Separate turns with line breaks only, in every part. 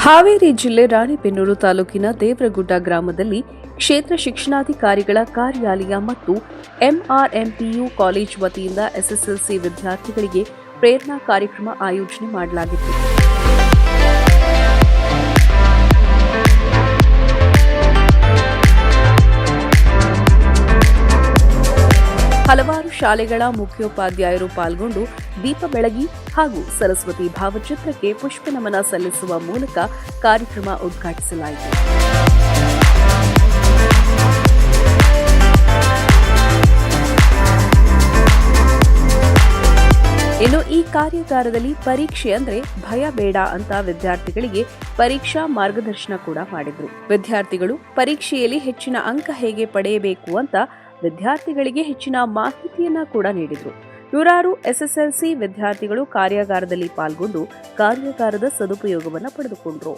ಹಾವೇರಿ ಜಿಲ್ಲೆ ರಾಣೆಬೆನ್ನೂರು ತಾಲೂಕಿನ ದೇವರಗುಡ್ಡ ಗ್ರಾಮದಲ್ಲಿ ಕ್ಷೇತ್ರ ಶಿಕ್ಷಣಾಧಿಕಾರಿಗಳ ಕಾರ್ಯಾಲಯ ಮತ್ತು ಎಂಆರ್ಎಂಪಿಯು ಕಾಲೇಜ್ ವತಿಯಿಂದ ಎಸ್ಎಸ್ಎಲ್ಸಿ ವಿದ್ಯಾರ್ಥಿಗಳಿಗೆ ಪ್ರೇರಣಾ ಕಾರ್ಯಕ್ರಮ ಆಯೋಜನೆ ಮಾಡಲಾಗಿತ್ತು. ಹಲವಾರು ಶಾಲೆಗಳ ಮುಖ್ಯೋಪಾಧ್ಯಾಯರು ಪಾಲ್ಗೊಂಡು ದೀಪ ಬೆಳಗಿ ಹಾಗೂ ಸರಸ್ವತಿ ಭಾವಚಿತ್ರಕ್ಕೆ ಪುಷ್ಪನಮನ ಸಲ್ಲಿಸುವ ಮೂಲಕ ಕಾರ್ಯಕ್ರಮ ಉದ್ಘಾಟಿಸಲಾಯಿತು. ಇನ್ನು ಈ ಕಾರ್ಯಾಗಾರದಲ್ಲಿ ಪರೀಕ್ಷೆ ಅಂದ್ರೆ ಭಯ ಬೇಡ ಅಂತ ವಿದ್ಯಾರ್ಥಿಗಳಿಗೆ ಪರೀಕ್ಷಾ ಮಾರ್ಗದರ್ಶನ ಕೂಡ ಮಾಡಿದ್ರು. ವಿದ್ಯಾರ್ಥಿಗಳು ಪರೀಕ್ಷೆಯಲ್ಲಿ ಹೆಚ್ಚಿನ ಅಂಕ ಹೇಗೆ ಪಡೆಯಬೇಕು ಅಂತ ವಿದ್ಯಾರ್ಥಿಗಳಿಗೆ ಹೆಚ್ಚಿನ ಮಾಹಿತಿಯನ್ನ ಕೂಡ ನೀಡಿದ್ರು. ನೂರಾರು ಎಸ್ಎಸ್ಎಲ್ಸಿ ವಿದ್ಯಾರ್ಥಿಗಳು ಕಾರ್ಯಾಗಾರದಲ್ಲಿ ಪಾಲ್ಗೊಂಡು ಕಾರ್ಯಾಗಾರದ ಸದುಪಯೋಗವನ್ನು ಪಡೆದುಕೊಂಡರು.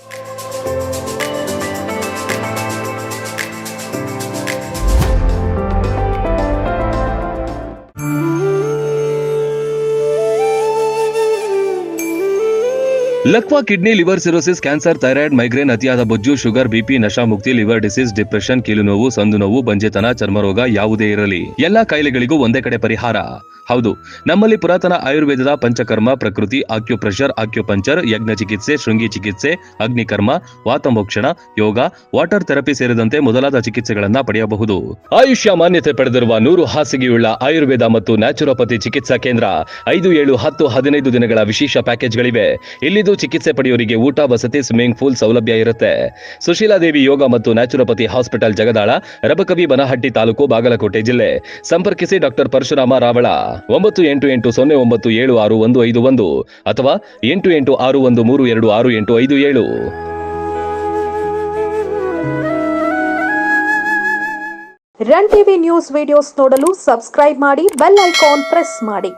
ಲಕ್ವಾ kidney, liver cirrhosis, cancer, thyroid, migraine, ಅತಿಯಾದ ಬೊಜ್ಜು, ಶುಗರ್, ಬಿಪಿ, ನಶಾ ಮುಕ್ತಿ, ಲಿವರ್ ಡಿಸೀಸ್, ಡಿಪ್ರೆಷನ್, ಕೀಲು ನೋವು, ಸಂದು ನೋವು, ಬಂಜೆತನ, ಚರ್ಮರೋಗ ಯಾವುದೇ ಇರಲಿ ಎಲ್ಲಾ ಕಾಯಿಲೆಗಳಿಗೂ ಒಂದೇ ಕಡೆ ಪರಿಹಾರ. ಹೌದು, ನಮ್ಮಲ್ಲಿ ಪುರಾತನ ಆಯುರ್ವೇದದ ಪಂಚಕರ್ಮ, ಪ್ರಕೃತಿ, ಆಕ್ಯುಪ್ರೆಷರ್, ಆಕ್ಯುಪಂಚರ್, ಯಜ್ಞ ಚಿಕಿತ್ಸೆ, ಶೃಂಗಿ ಚಿಕಿತ್ಸೆ, ಅಗ್ನಿಕರ್ಮ, ವಾತಮೋಕ್ಷಣ, ಯೋಗ, ವಾಟರ್ ಥೆರಪಿ ಸೇರಿದಂತೆ ಮೊದಲಾದ ಚಿಕಿತ್ಸೆಗಳನ್ನ ಪಡೆಯಬಹುದು. ಆಯುಷ್ಯ ಮಾನ್ಯತೆ ಪಡೆದಿರುವ 100 ಹಾಸಿಗೆಯುಳ್ಳ ಆಯುರ್ವೇದ ಮತ್ತು ನ್ಯಾಚುರೋಪತಿ ಚಿಕಿತ್ಸಾ ಕೇಂದ್ರ 5, 7, 10, 15 ದಿನಗಳ ವಿಶೇಷ ಪ್ಯಾಕೇಜ್ಗಳಿವೆ. ಇಲ್ಲಿದ್ದು ಚಿಕಿತ್ಸೆ ಪಡೆಯೋರಿಗೆ ಊಟ, ವಸತಿ, ಸ್ವಿಮ್ಮಿಂಗ್ ಪೂಲ್ ಸೌಲಭ್ಯ ಇರುತ್ತೆ. ಸುಶೀಲಾದೇವಿ ಯೋಗ ಮತ್ತು ನ್ಯಾಚುರೋಪತಿ ಹಾಸ್ಪಿಟಲ್, ಜಗದಾಳ, ರಬಕವಿ, ಬನಹಟ್ಟಿ ತಾಲೂಕು, ಬಾಗಲಕೋಟೆ ಜಿಲ್ಲೆ. ಸಂಪರ್ಕಿಸಿ ಡಾಕ್ಟರ್ ಪರಶುರಾಮ ರಾವಳ 9880976151 ಅಥವಾ 8861326857.
ರನ್ ಟಿವಿ ನ್ಯೂಸ್ ವಿಡಿಯೋಸ್ ನೋಡಲು ಸಬ್ಸ್ಕ್ರೈಬ್ ಮಾಡಿ, ಬೆಲ್ ಐಕಾನ್ ಪ್ರೆಸ್ ಮಾಡಿ.